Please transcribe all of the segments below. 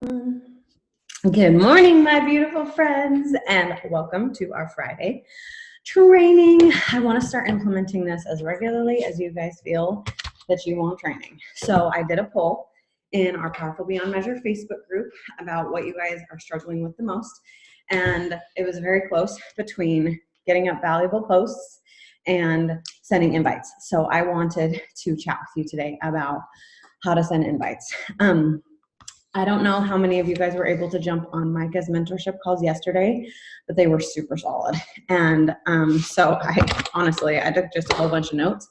Good morning, my beautiful friends, and welcome to our Friday training. I want to start implementing this as regularly as you guys feel that you want training. So I did a poll in our Powerful Beyond Measure Facebook group about what you guys are struggling with the most, and it was very close between getting up valuable posts and sending invites. So I wanted to chat with you today about how to send invites. I don't know how many of you guys were able to jump on Micah's mentorship calls yesterday, but they were super solid. And so I took just a whole bunch of notes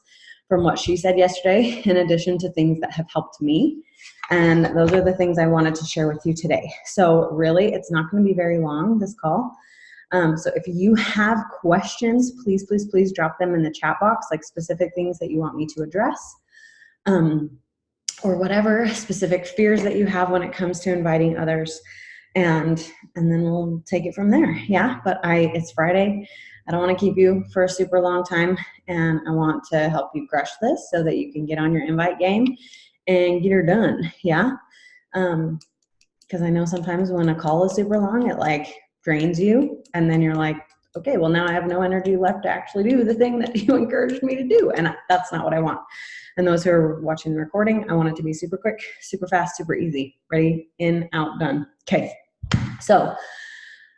from what she said yesterday, in addition to things that have helped me. And those are the things I wanted to share with you today. So really, it's not going to be very long, this call. So if you have questions, please, please, please drop them in the chat box, like specific things that you want me to address. Or whatever specific fears that you have when it comes to inviting others, and then we'll take it from there. Yeah, but it's Friday. I don't want to keep you for a super long time, and I want to help you crush this so that you can get on your invite game and get her done. Yeah, because I know sometimes when a call is super long, it like drains you, and then you're like, okay, well now I have no energy left to actually do the thing that you encouraged me to do, and that's not what I want. And those who are watching the recording, I want it to be super quick, super fast, super easy. Ready, in, out, done. Okay, so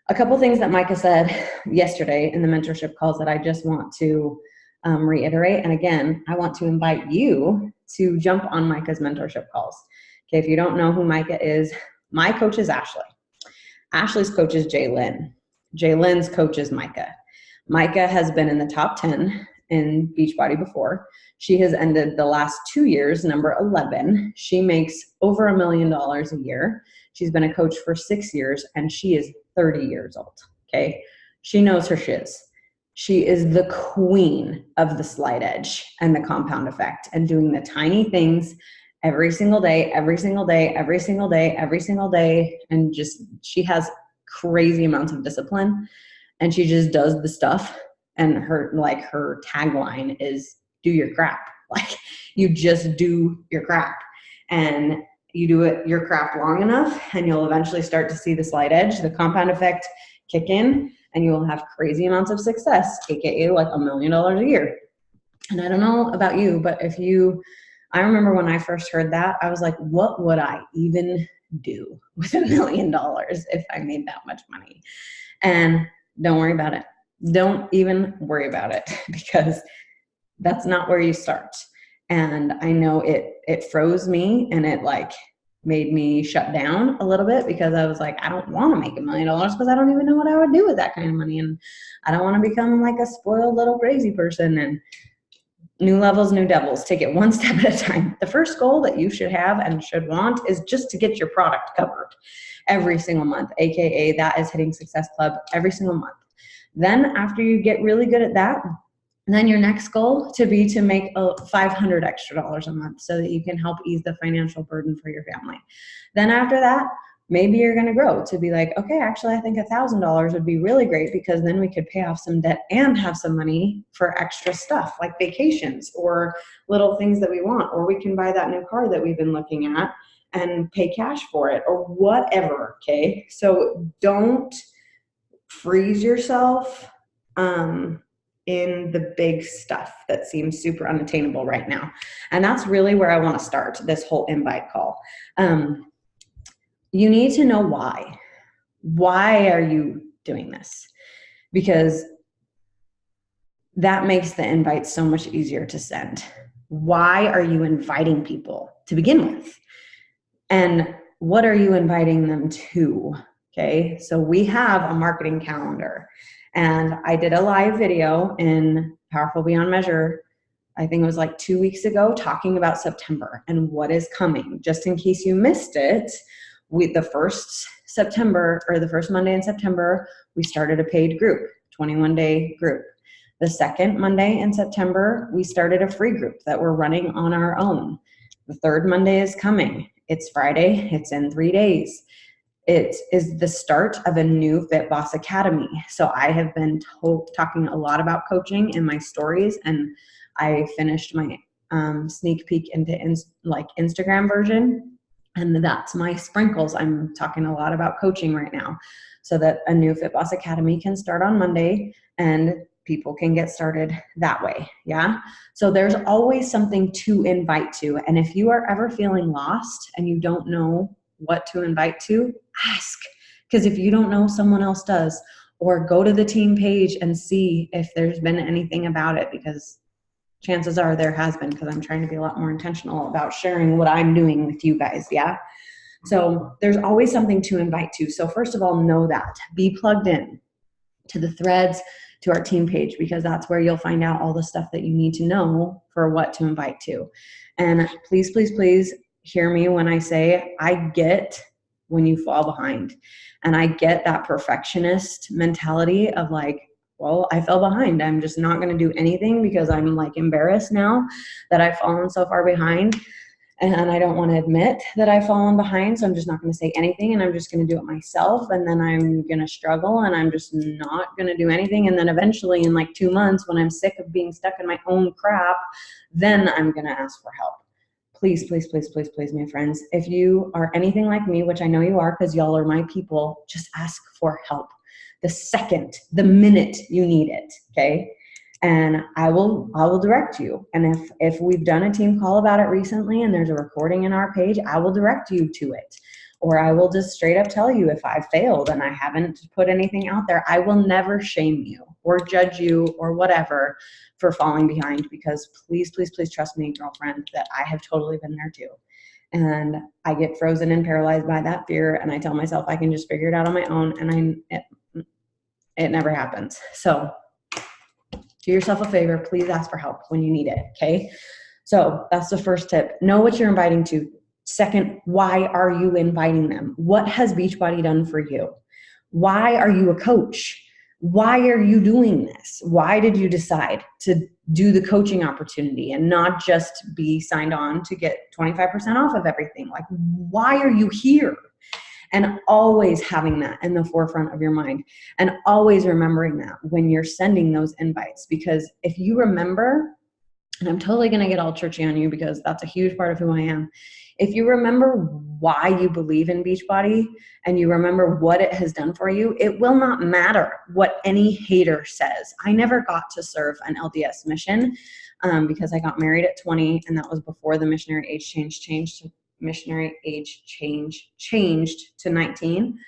a couple things that Micah said yesterday in the mentorship calls that I just want to reiterate. And again, I want to invite you to jump on Micah's mentorship calls. Okay, if you don't know who Micah is, my coach is Ashley. Ashley's coach is Jaylyn. Jaylyn's coach is Micah. Micah has been in the top 10 in Beachbody before. She has ended the last 2 years, number 11. She makes over $1 million a year. She's been a coach for 6 years, and she is 30 years old, okay? She knows her shiz. She is the queen of the slight edge and the compound effect and doing the tiny things every single day, every single day, every single day, every single day. And just, she has crazy amounts of discipline, and she just does the stuff. And her tagline is do your crap. Like, you just do your crap, and you do your crap long enough, and you'll eventually start to see the slight edge, the compound effect kick in, and you will have crazy amounts of success, aka like $1 million a year. And I don't know about you, but I remember when I first heard that, I was like, what would I even do with $1 million if I made that much money? And don't worry about it. Don't even worry about it, because that's not where you start. And I know it froze me, and it like made me shut down a little bit, because I was like, I don't want to make $1 million because I don't even know what I would do with that kind of money. And I don't want to become like a spoiled little crazy person. And new levels, new devils. Take it one step at a time. The first goal that you should have and should want is just to get your product covered every single month, aka that is hitting Success Club every single month. Then after you get really good at that, then your next goal to be to make $500 extra a month so that you can help ease the financial burden for your family. Then after that, maybe you're going to grow to be like, okay, actually, I think $1,000 would be really great, because then we could pay off some debt and have some money for extra stuff like vacations or little things that we want, or we can buy that new car that we've been looking at and pay cash for it, or whatever. Okay, so don't freeze yourself in the big stuff that seems super unattainable right now. And that's really where I want to start this whole invite call. You need to know why. Why are you doing this? Because that makes the invite so much easier to send. Why are you inviting people to begin with? And what are you inviting them to? Okay, so we have a marketing calendar, and I did a live video in Powerful Beyond Measure, I think it was like 2 weeks ago, talking about September and what is coming. Just in case you missed it, the first Monday in September, we started a paid group, 21-day group. The second Monday in September, we started a free group that we're running on our own. The third Monday is coming. It's Friday. It's in 3 days. It is the start of a new Fit Boss Academy. So I have been talking a lot about coaching in my stories, and I finished my sneak peek into Instagram version. And that's my sprinkles. I'm talking a lot about coaching right now so that a new Fit Boss Academy can start on Monday and people can get started that way. Yeah. So there's always something to invite to. And if you are ever feeling lost and you don't know what to invite to, ask. Because if you don't know, someone else does. Or go to the team page and see if there's been anything about it, because chances are there has been, because I'm trying to be a lot more intentional about sharing what I'm doing with you guys. Yeah. So there's always something to invite to. So first of all, know that. Be plugged in to the threads, to our team page, because that's where you'll find out all the stuff that you need to know for what to invite to. And please, please, please hear me when I say I get when you fall behind. And I get that perfectionist mentality of like, well, I fell behind. I'm just not going to do anything because I'm like embarrassed now that I've fallen so far behind. And I don't want to admit that I've fallen behind, so I'm just not going to say anything, and I'm just going to do it myself, and then I'm going to struggle, and I'm just not going to do anything, and then eventually in like 2 months, when I'm sick of being stuck in my own crap, then I'm going to ask for help. Please, please, please, please, please, my friends, if you are anything like me, which I know you are because y'all are my people, just ask for help. The minute you need it, okay? And I will direct you. And if we've done a team call about it recently and there's a recording in our page, I will direct you to it. Or I will just straight up tell you if I failed and I haven't put anything out there. I will never shame you or judge you or whatever for falling behind, because please, please, please trust me, girlfriend, that I have totally been there too. And I get frozen and paralyzed by that fear, and I tell myself I can just figure it out on my own, and it never happens. So do yourself a favor, please ask for help when you need it, okay? So that's the first tip. Know what you're inviting to. Second, why are you inviting them? What has Beachbody done for you? Why are you a coach? Why are you doing this? Why did you decide to do the coaching opportunity and not just be signed on to get 25% off of everything? Like, why are you here? And always having that in the forefront of your mind, and always remembering that when you're sending those invites. Because if you remember, and I'm totally going to get all churchy on you because that's a huge part of who I am. If you remember why you believe in Beachbody and you remember what it has done for you, it will not matter what any hater says. I never got to serve an LDS mission because I got married at 20, and that was before the missionary age changed to 19.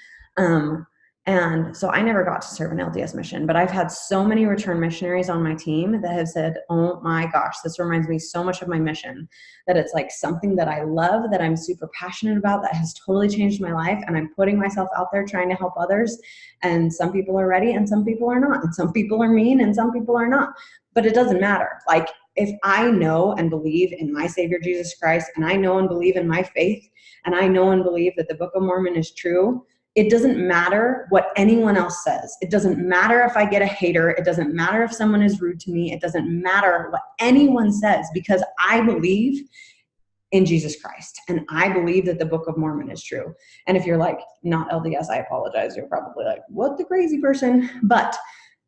And so I never got to serve an LDS mission, but I've had so many return missionaries on my team that have said, oh my gosh, this reminds me so much of my mission, that it's like something that I love, that I'm super passionate about, that has totally changed my life. And I'm putting myself out there trying to help others. And some people are ready and some people are not. And some people are mean and some people are not. But it doesn't matter. Like, if I know and believe in my Savior Jesus Christ, and I know and believe in my faith, and I know and believe that the Book of Mormon is true, it doesn't matter what anyone else says. It doesn't matter if I get a hater. It doesn't matter if someone is rude to me. It doesn't matter what anyone says, because I believe in Jesus Christ, and I believe that the Book of Mormon is true. And if you're like, not LDS, I apologize. You're probably like, what the crazy person? But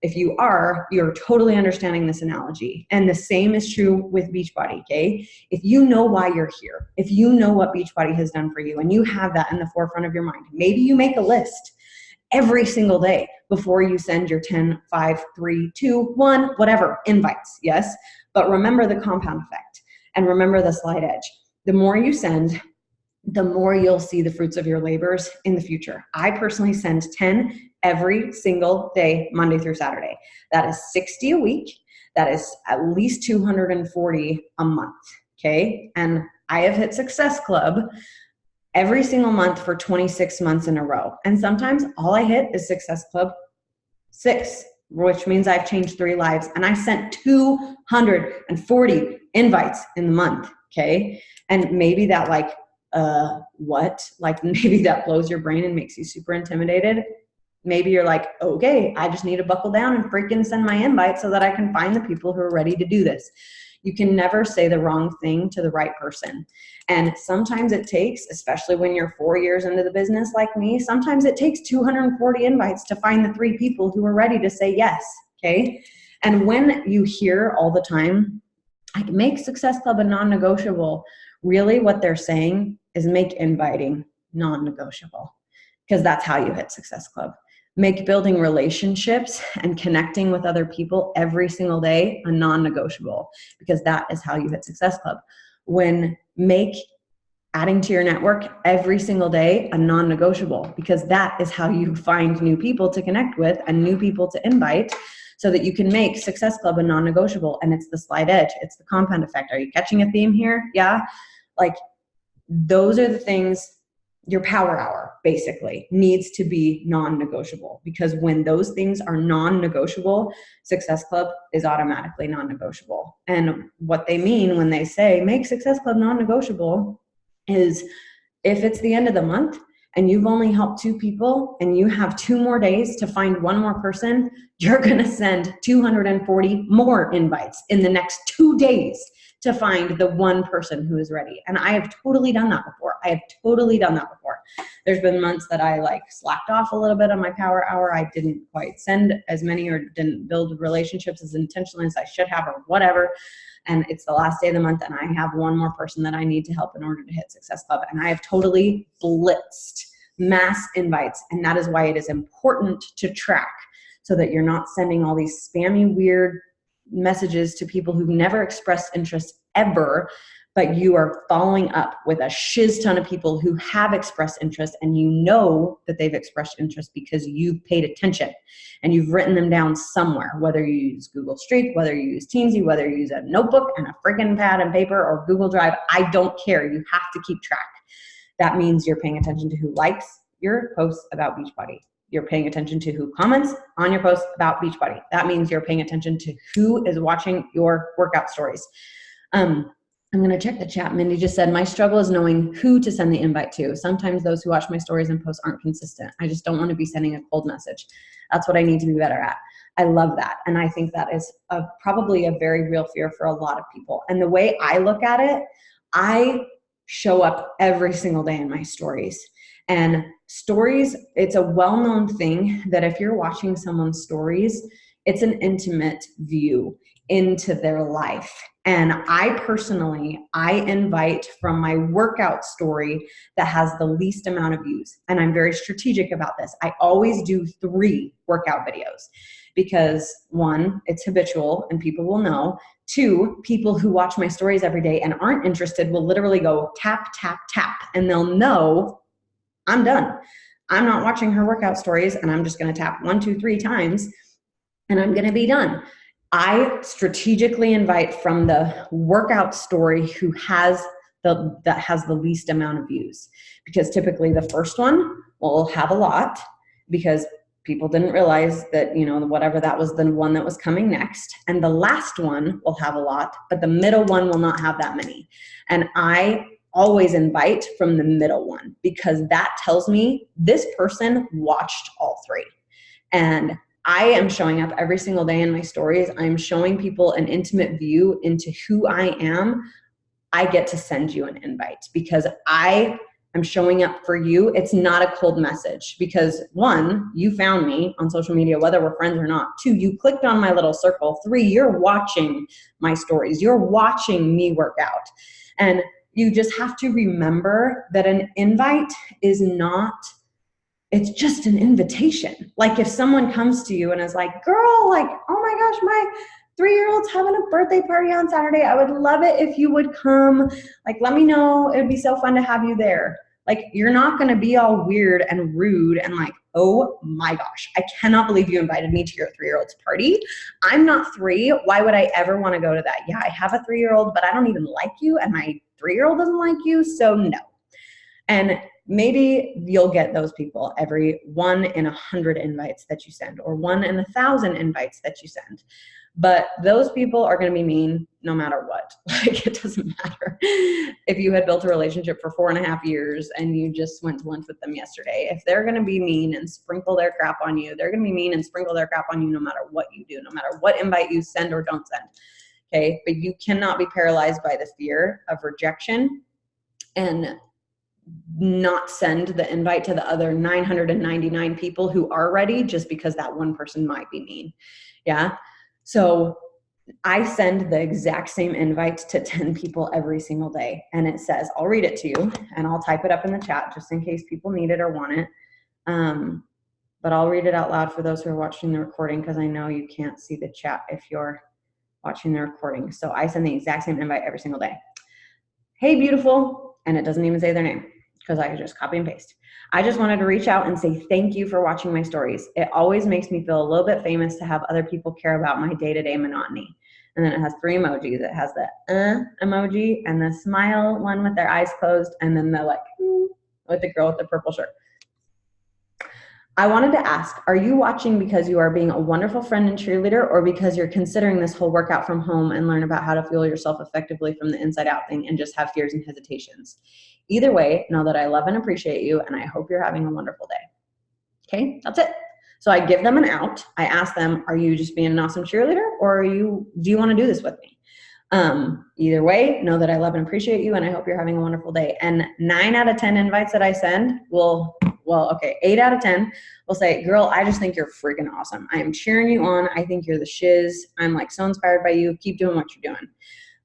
if you are, you're totally understanding this analogy. And the same is true with Beachbody, okay? If you know why you're here, if you know what Beachbody has done for you, and you have that in the forefront of your mind, maybe you make a list every single day before you send your 10, 5, 3, 2, 1, whatever, invites, yes? But remember the compound effect, and remember the slight edge. The more you send, the more you'll see the fruits of your labors in the future. I personally send 10 every single day, Monday through Saturday. That is 60 a week. That is at least 240 a month, okay? And I have hit Success Club every single month for 26 months in a row. And sometimes all I hit is Success Club 6, which means I've changed 3 lives. And I sent 240 invites in the month, okay? And maybe that maybe that blows your brain and makes you super intimidated. Maybe you're like, okay, I just need to buckle down and freaking send my invite so that I can find the people who are ready to do this. You can never say the wrong thing to the right person. And sometimes it takes, especially when you're 4 years into the business like me, sometimes it takes 240 invites to find the 3 people who are ready to say yes, okay? And when you hear all the time, I can make Success Club a non-negotiable, really what they're saying is make inviting non-negotiable, because that's how you hit Success Club. Make building relationships and connecting with other people every single day a non-negotiable, because that is how you hit Success Club. When make adding to your network every single day a non-negotiable, because that is how you find new people to connect with and new people to invite, so that you can make Success Club a non-negotiable. And it's the slide edge. It's the compound effect. Are you catching a theme here? Yeah. Like, those are the things. Your power hour basically needs to be non-negotiable, because when those things are non-negotiable, Success Club is automatically non-negotiable. And what they mean when they say make Success Club non-negotiable is, if it's the end of the month and you've only helped 2 people and you have 2 more days to find 1 more person, you're going to send 240 more invites in the next 2 days to find the 1 person who is ready. And I have totally done that before. There's been months that I like slacked off a little bit on my power hour. I didn't quite send as many or didn't build relationships as intentionally as I should have, or whatever. And it's the last day of the month and I have 1 more person that I need to help in order to hit Success Club. And I have totally blitzed mass invites. And that is why it is important to track, so that you're not sending all these spammy, weird messages to people who've never expressed interest ever, but you are following up with a shiz ton of people who have expressed interest, and you know that they've expressed interest because you've paid attention and you've written them down somewhere, whether you use Google Streak, whether you use Teamsy, whether you use a notebook and a friggin' pad and paper or Google Drive. I don't care. You have to keep track. That means you're paying attention to who likes your posts about Beachbody. You're paying attention to who comments on your posts about Beachbody. That means you're paying attention to who is watching your workout stories. I'm going to check the chat. Mindy just said, my struggle is knowing who to send the invite to. Sometimes those who watch my stories and posts aren't consistent. I just don't want to be sending a cold message. That's what I need to be better at. I love that. And I think that is probably a very real fear for a lot of people. And the way I look at it, I show up every single day in my stories. And stories, it's a well-known thing that if you're watching someone's stories, it's an intimate view into their life. And I personally, I invite from my workout story that has the least amount of views. And I'm very strategic about this. I always do 3 workout videos because 1, it's habitual and people will know. 2, people who watch my stories every day and aren't interested will literally go tap, tap, tap, and they'll know I'm done. I'm not watching her workout stories, and I'm just going to tap 1, 2, 3 times and I'm going to be done. I strategically invite from the workout story who has that has the least amount of views, because typically the first one will have a lot because people didn't realize that, you know, whatever that was the one that was coming next. And the last one will have a lot, but the middle one will not have that many. And I always invite from the middle one, because that tells me this person watched all 3. And I am showing up every single day in my stories. I'm showing people an intimate view into who I am. I get to send you an invite because I am showing up for you. It's not a cold message because 1, you found me on social media, whether we're friends or not. 2, you clicked on my little circle. 3, you're watching my stories. You're watching me work out. And you just have to remember that an invite is not, it's just an invitation. Like if someone comes to you and is like, girl, like, oh my gosh, my 3-year-old's having a birthday party on Saturday. I would love it if you would come. Like, let me know. It would be so fun to have you there. Like, you're not going to be all weird and rude and like, oh my gosh, I cannot believe you invited me to your 3-year-old's party. I'm not 3. Why would I ever want to go to that? Yeah, I have a 3-year-old, but I don't even like you. And my 3-year-old doesn't like you. So no. And maybe you'll get those people every 1 in 100 invites that you send, or 1 in 1,000 invites that you send. But those people are going to be mean no matter what. Like, it doesn't matter. If you had built a relationship for 4.5 years and you just went to lunch with them yesterday, if they're going to be mean and sprinkle their crap on you, they're going to be mean and sprinkle their crap on you no matter what you do, no matter what invite you send or don't send. Okay. But you cannot be paralyzed by the fear of rejection and not send the invite to the other 999 people who are ready just because that one person might be mean. Yeah. So I send the exact same invite to 10 people every single day. And it says, I'll read it to you and I'll type it up in the chat just in case people need it or want it. But I'll read it out loud for those who are watching the recording because I know you can't see the chat if you're watching the recording. So I send the exact same invite every single day. Hey, beautiful. And it doesn't even say their name because I just copy and paste. I just wanted to reach out and say thank you for watching my stories. It always makes me feel a little bit famous to have other people care about my day-to-day monotony. And then it has 3 emojis. It has the emoji and the smile one with their eyes closed, and then the like with the girl with the purple shirt. I wanted to ask, are you watching because you are being a wonderful friend and cheerleader, or because you're considering this whole workout from home and learn about how to fuel yourself effectively from the inside out thing and just have fears and hesitations? Either way, know that I love and appreciate you, and I hope you're having a wonderful day. Okay, that's it. So I give them an out. I ask them, are you just being an awesome cheerleader, or do you want to do this with me? Either way, know that I love and appreciate you, and I hope you're having a wonderful day. And 9 out of 10 invites that I send will, 8 out of 10 will say, girl, I just think you're freaking awesome. I am cheering you on. I think you're the shiz. I'm like so inspired by you. Keep doing what you're doing.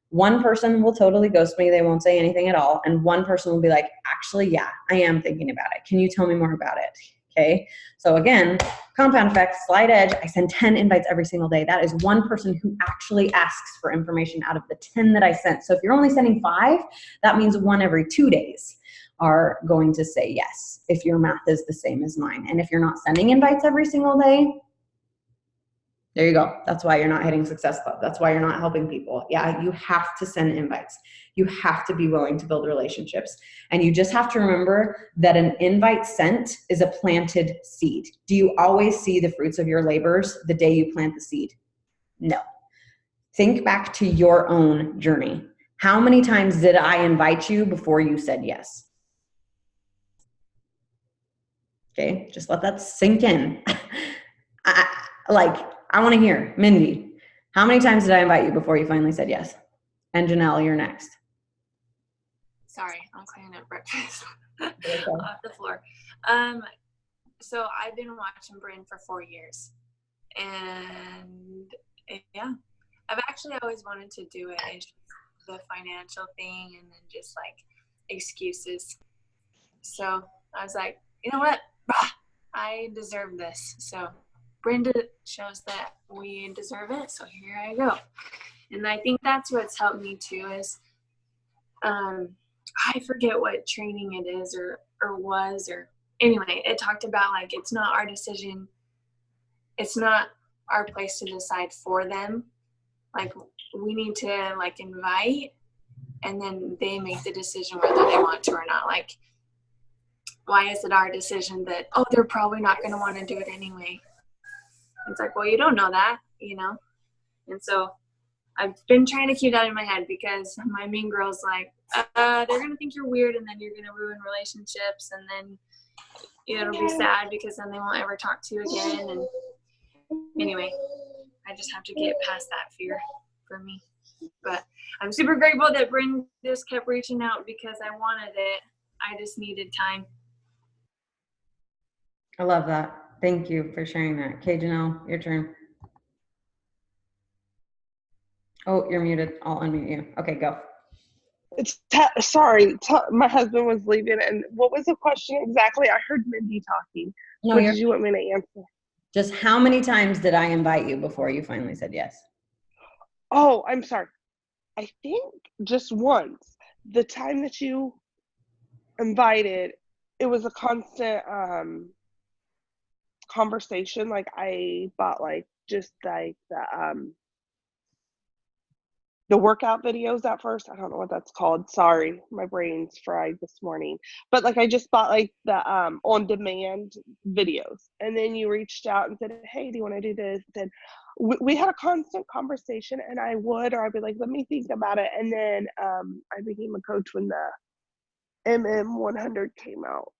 One person will totally ghost me. They won't say anything at all. And one person will be like, actually, yeah, I am thinking about it. Can you tell me more about it? Okay. So again, compound effect, slight edge. I send 10 invites every single day. That is one person who actually asks for information out of the 10 that I sent. So if you're only sending 5, that means 1 every 2 days are going to say yes, if your math is the same as mine. And if you're not sending invites every single day, there you go. That's why you're not hitting Success Club. That's why you're not helping people. Yeah, you have to send invites. You have to be willing to build relationships. And you just have to remember that an invite sent is a planted seed. Do you always see the fruits of your labors the day you plant the seed? No. Think back to your own journey. How many times did I invite you before you said yes? Okay, just let that sink in. I want to hear, Mindy, how many times did I invite you before you finally said yes? And Janelle, you're next. Sorry, I'm cleaning up breakfast off the floor. So I've been watching Bryn for 4 years, and yeah, I've actually always wanted to do it. It's just the financial thing, and then just like excuses. So I was like, you know what? I deserve this. So Brenda shows that we deserve it. So here I go. And I think that's what's helped me too is, I forget what training it is or anyway, it talked about like, it's not our decision. It's not our place to decide for them. Like we need to like invite, and then they make the decision whether they want to or not. Like, why is it our decision that, oh, they're probably not going to want to do it anyway? It's like, well, you don't know that, you know? And so I've been trying to keep that in my head because my mean girl's like, they're going to think you're weird, and then you're going to ruin relationships, and then it'll be sad because then they won't ever talk to you again. And anyway, I just have to get past that fear for me. But I'm super grateful that Bryn just kept reaching out because I wanted it. I just needed time. I love that. Thank you for sharing that. Okay, Janelle, your turn. Oh, you're muted. I'll unmute you. Okay, go. Sorry, my husband was leaving. And what was the question exactly? I heard Mindy talking. No, what did you want me to answer? Just how many times did I invite you before you finally said yes? Oh, I'm sorry. I think just once. The time that you invited, it was a constant conversation. Like I bought like just like the workout videos at first. I don't know what that's called. Sorry, my brain's fried this morning. But like I just bought like the on demand videos. And then you reached out and said, hey, do you want to do this? And we had a constant conversation, and I'd be like, let me think about it. And then I became a coach when the MM100 came out.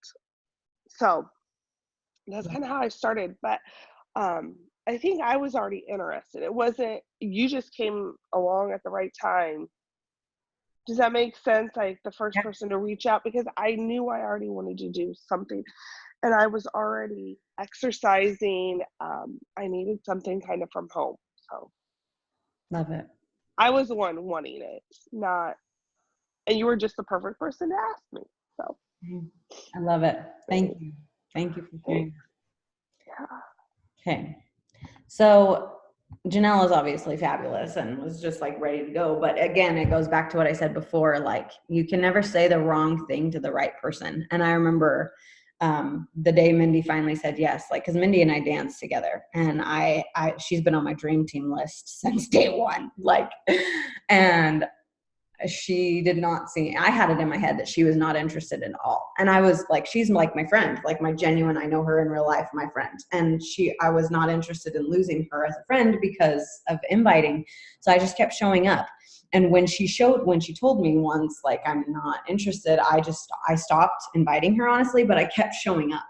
So that's kind of how I started. But I think I was already interested. It wasn't, you just came along at the right time. Does that make sense? Like the first person to reach out, because I knew I already wanted to do something, and I was already exercising. I needed something kind of from home. So Love it. I was the one wanting it, not, and you were just the perfect person to ask me. So I love it. Thank you. Thank you for sharing. yeah. Okay. So Janelle is obviously fabulous and was just like ready to go. But again, it goes back to what I said before, like you can never say the wrong thing to the right person. And I remember the day Mindy finally said yes, like, cause Mindy and I danced together, and she's been on my dream team list since day one, like, and she did not see, I had it in my head that she was not interested at all. And I was like, she's like my friend, like my genuine, I know her in real life, my friend. And I was not interested in losing her as a friend because of inviting. So I just kept showing up. And when she told me once, like, I'm not interested, I stopped inviting her, honestly, but I kept showing up.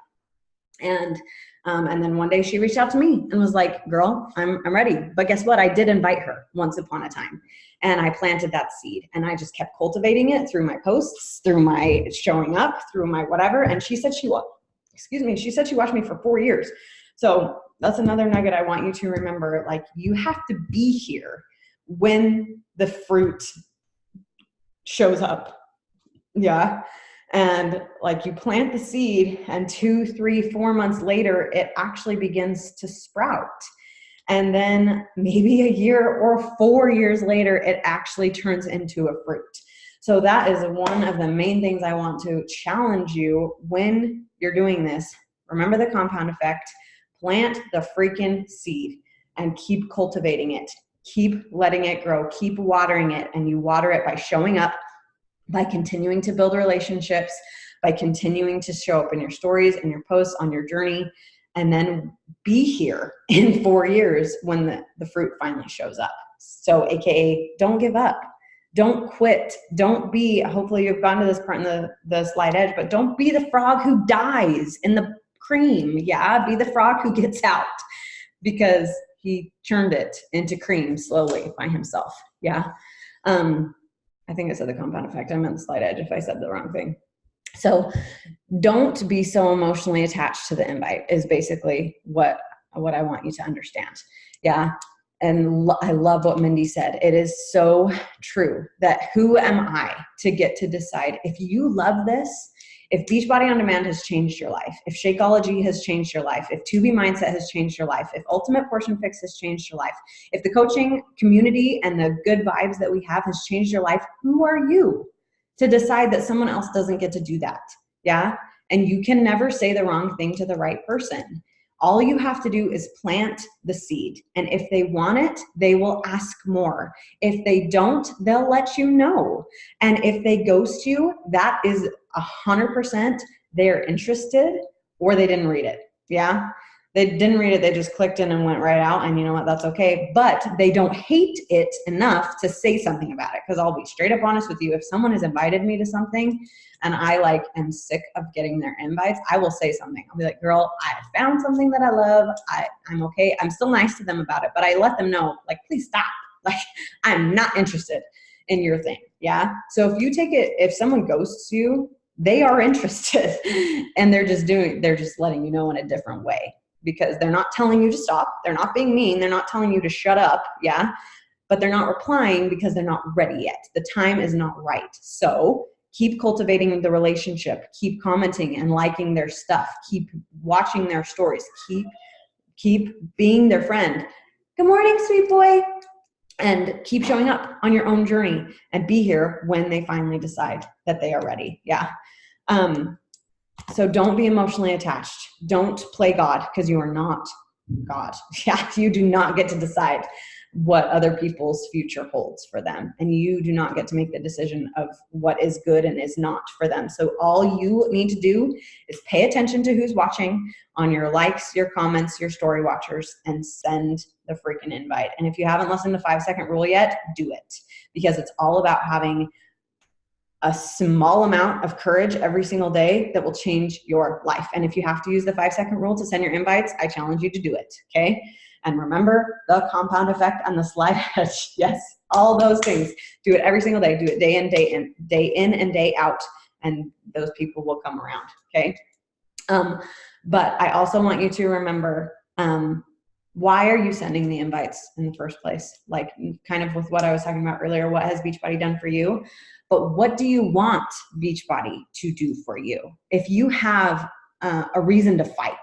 And then one day she reached out to me and was like, girl, I'm ready. But guess what? I did invite her once upon a time, and I planted that seed, and I just kept cultivating it through my posts, through my showing up, through my whatever. And she said she watched me for 4 years. So that's another nugget I want you to remember. Like, you have to be here when the fruit shows up. Yeah. And like, you plant the seed, and 2, 3, 4 months later, it actually begins to sprout. And then maybe a year or 4 years later, it actually turns into a fruit. So that is one of the main things I want to challenge you when you're doing this. Remember the compound effect. Plant the freaking seed and keep cultivating it. Keep letting it grow. Keep watering it. And you water it by showing up, by continuing to build relationships, by continuing to show up in your stories and your posts on your journey, and then be here in 4 years when the fruit finally shows up. So AKA, don't give up. Don't quit. Don't be, hopefully you've gotten to this part in the slide edge, but don't be the frog who dies in the cream. Yeah, be the frog who gets out, because he churned it into cream slowly by himself. Yeah. I think I said the compound effect. I meant the slide edge if I said the wrong thing. So don't be so emotionally attached to the invite is basically what I want you to understand. Yeah. And I love what Mindy said. It is so true that who am I to get to decide if you love this, if Beachbody On Demand has changed your life, if Shakeology has changed your life, if 2B Mindset has changed your life, if Ultimate Portion Fix has changed your life, if the coaching community and the good vibes that we have has changed your life, who are you to decide that someone else doesn't get to do that? Yeah. And you can never say the wrong thing to the right person. All you have to do is plant the seed. And if they want it, they will ask more. If they don't, they'll let you know. And if they ghost you, that is 100% they're interested, or they didn't read it. Yeah. They didn't read it. They just clicked in and went right out. And you know what? That's okay. But they don't hate it enough to say something about it. Because I'll be straight up honest with you. If someone has invited me to something and I am sick of getting their invites, I will say something. I'll be like, girl, I found something that I love. I'm okay. I'm still nice to them about it, but I let them know, like, please stop. Like, I'm not interested in your thing. Yeah. So if you take it, if someone ghosts you, they are interested and they're just letting you know in a different way, because they're not telling you to stop. They're not being mean. They're not telling you to shut up. Yeah. But they're not replying because they're not ready yet. The time is not right. So keep cultivating the relationship, keep commenting and liking their stuff, keep watching their stories, keep being their friend. Good morning, sweet boy. And keep showing up on your own journey and be here when they finally decide that they are ready. Yeah. So don't be emotionally attached. Don't play God, because you are not God. Yeah. You do not get to decide what other people's future holds for them. And you do not get to make the decision of what is good and is not for them. So all you need to do is pay attention to who's watching on your likes, your comments, your story watchers, and send the freaking invite. And if you haven't listened to 5-second rule yet, do it, because it's all about having a small amount of courage every single day that will change your life. And if you have to use the 5-second rule to send your invites, I challenge you to do it. Okay. And remember the compound effect and the slide edge. Yes. All those things. Do it every single day. Do it day in and day out. And those people will come around. Okay. But I also want you to remember, why are you sending the invites in the first place? Like kind of with what I was talking about earlier, what has Beachbody done for you? But what do you want Beachbody to do for you? If you have a reason to fight,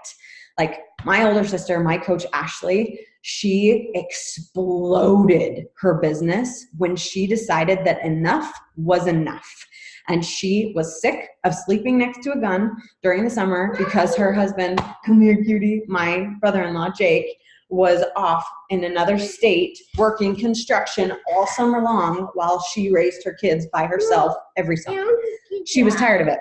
like my older sister, my coach Ashley, she exploded her business when she decided that enough was enough. And she was sick of sleeping next to a gun during the summer because her husband, come here cutie, my brother-in-law Jake, was off in another state working construction all summer long while she raised her kids by herself every summer. She was tired of it.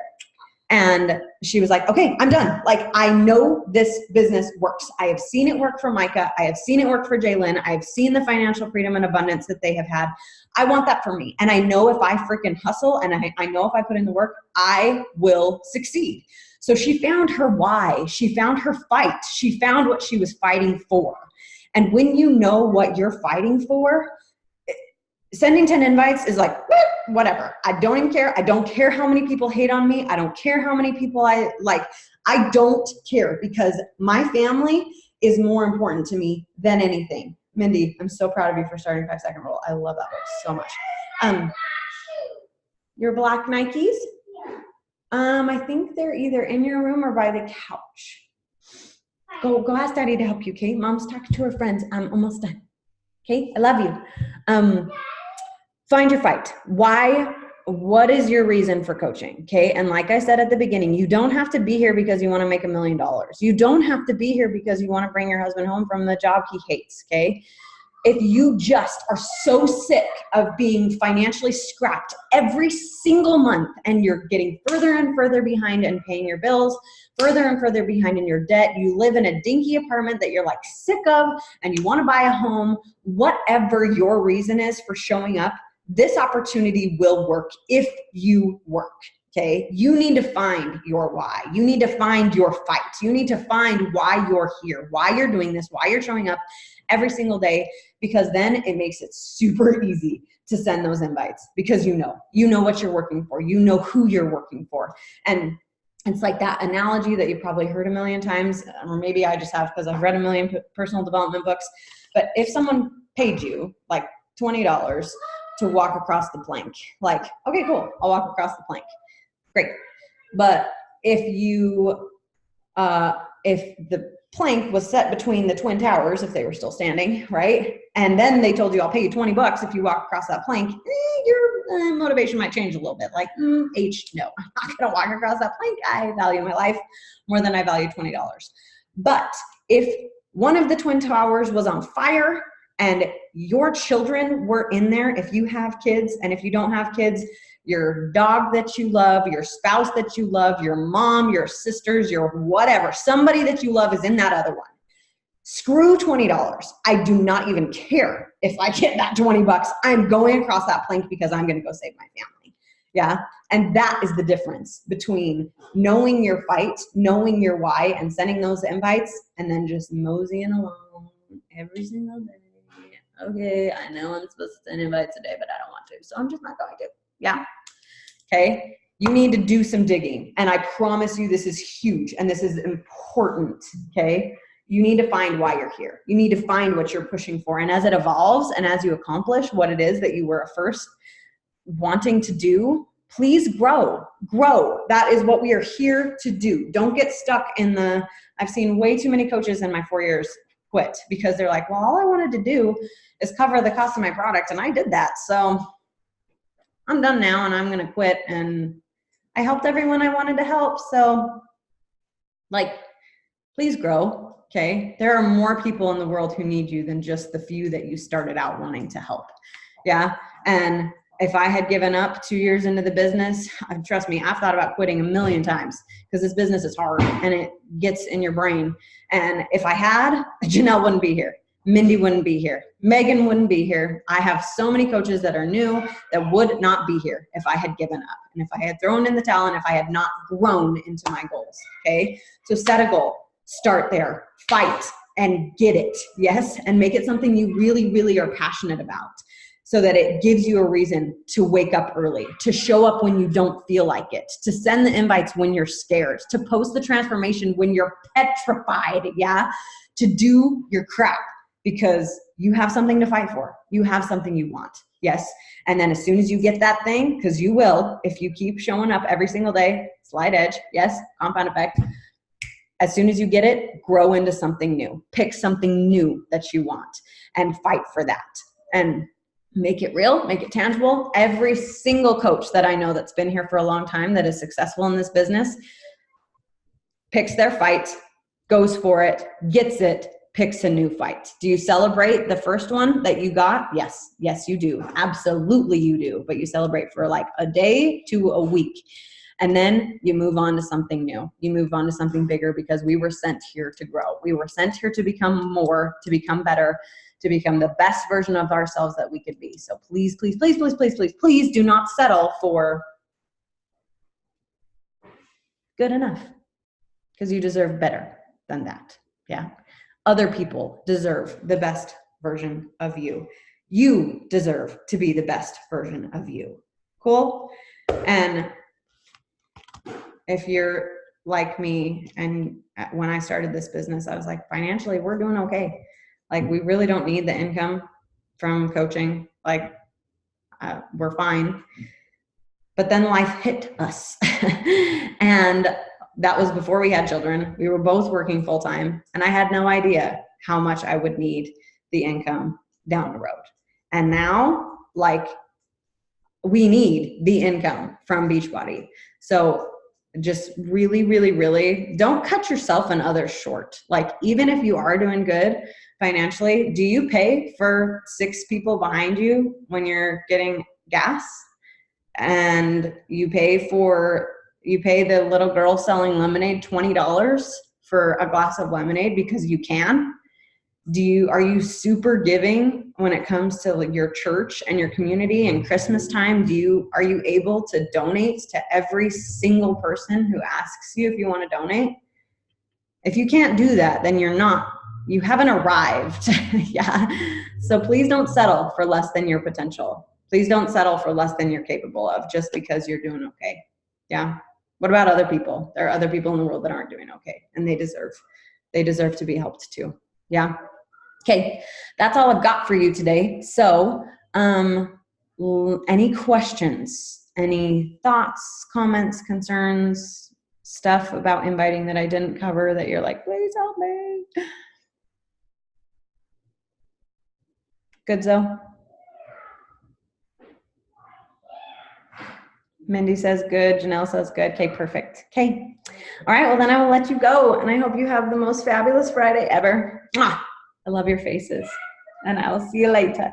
And she was like, okay, I'm done. Like, I know this business works. I have seen it work for Micah. I have seen it work for Jalen. I have seen the financial freedom and abundance that they have had. I want that for me. And I know if I freaking hustle and I know if I put in the work, I will succeed. So she found her why. She found her fight. She found what she was fighting for. And when you know what you're fighting for, sending 10 invites is like, whatever. I don't even care. I don't care how many people hate on me. I don't care how many people I like. I don't care because my family is more important to me than anything. Mindy, I'm so proud of you for starting 5 Second Rule. I love that book so much. Your black Nikes? I think they're either in your room or by the couch. Go ask Daddy to help you, okay? Mom's talking to her friends. I'm almost done. Okay, I love you. Find your fight. Why? What is your reason for coaching? Okay. And like I said at the beginning, you don't have to be here because you want to make $1 million. You don't have to be here because you want to bring your husband home from the job he hates. Okay. If you just are so sick of being financially scrapped every single month and you're getting further and further behind and paying your bills, further and further behind in your debt, you live in a dinky apartment that you're like sick of and you want to buy a home, whatever your reason is for showing up, this opportunity will work if you work, okay? You need to find your why. You need to find your fight. You need to find why you're here, why you're doing this, why you're showing up every single day, because then it makes it super easy to send those invites because you know what you're working for. You know who you're working for. And it's like that analogy that you've probably heard a million times, or maybe I just have because I've read a million personal development books. But if someone paid you like $20 to walk across the plank, like, okay, cool, I'll walk across the plank. Great. But if the plank was set between the Twin Towers, if they were still standing, right? And then they told you, I'll pay you $20 if you walk across that plank, your motivation might change a little bit. Like, no, I'm not gonna walk across that plank. I value my life more than I value $20. But if one of the Twin Towers was on fire and your children were in there, if you have kids, and if you don't have kids, your dog that you love, your spouse that you love, your mom, your sisters, your whatever, somebody that you love is in that other one. Screw $20. I do not even care if I get that $20. I'm going across that plank because I'm going to go save my family. Yeah. And that is the difference between knowing your fight, knowing your why, and sending those invites, and then just moseying along every single day. Okay, I know I'm supposed to send invites today, but I don't want to, so I'm just not going to. Yeah. Okay. You need to do some digging. And I promise you this is huge and this is important. Okay. You need to find why you're here. You need to find what you're pushing for. And as it evolves and as you accomplish what it is that you were first wanting to do, please grow. That is what we are here to do. Don't get stuck in I've seen way too many coaches in my 4 years quit because they're like, well, all I wanted to do is cover the cost of my product. And I did that. So I'm done now and I'm going to quit. And I helped everyone I wanted to help. So like, please grow. Okay. There are more people in the world who need you than just the few that you started out wanting to help. Yeah. And if I had given up 2 years into the business, trust me, I've thought about quitting 1 million times because this business is hard and it gets in your brain. And if I had, Janelle wouldn't be here. Mindy wouldn't be here. Megan wouldn't be here. I have so many coaches that are new that would not be here if I had given up and if I had thrown in the towel and if I had not grown into my goals. Okay. So set a goal, start there, fight and get it. Yes. And make it something you really, really are passionate about. so that it gives you a reason to wake up early, to show up when you don't feel like it, to send the invites when you're scared, to post the transformation when you're petrified, yeah? To do your crap because you have something to fight for. You have something you want, yes? And then as soon as you get that thing, because you will, if you keep showing up every single day, slight edge, yes, compound effect. As soon as you get it, grow into something new. Pick something new that you want and fight for that. And make it real, make it tangible. Every single coach that I know that's been here for a long time that is successful in this business picks their fight, goes for it, gets it, picks a new fight. Do you celebrate the first one that you got? Yes. Yes, you do. Absolutely you do. But you celebrate for like a day to a week. And then you move on to something new. You move on to something bigger because we were sent here to grow. We were sent here to become more, to become better, to become the best version of ourselves that we could be. So please, please, please, please, please, please, please do not settle for good enough, because you deserve better than that. Yeah. Other people deserve the best version of you. You deserve to be the best version of you. Cool? And if you're like me, and when I started this business, I was like, financially, we're doing okay. Like, we really don't need the income from coaching. Like, we're fine. But then life hit us. And that was before we had children. We were both working full time, and I had no idea how much I would need the income down the road. And now, like, we need the income from Beachbody. So just really, really, really don't cut yourself and others short. Like, even if you are doing good financially, do you pay for 6 people behind you when you're getting gas? And you pay the little girl selling lemonade $20 for a glass of lemonade because you can? Are you super giving when it comes to like your church and your community and Christmas time? Are you able to donate to every single person who asks you if you want to donate? If you can't do that, then you haven't arrived. Yeah. So please don't settle for less than your potential. Please don't settle for less than you're capable of just because you're doing okay. Yeah. What about other people? There are other people in the world that aren't doing okay, and they deserve to be helped too. Yeah. Okay. That's all I've got for you today. So, any questions, any thoughts, comments, concerns, stuff about inviting that I didn't cover that you're like, please help me? Good, Zoe? Mindy says good. Janelle says good. Okay, perfect. Okay. All right, well, then I will let you go, and I hope you have the most fabulous Friday ever. Mwah! I love your faces, and I will see you later.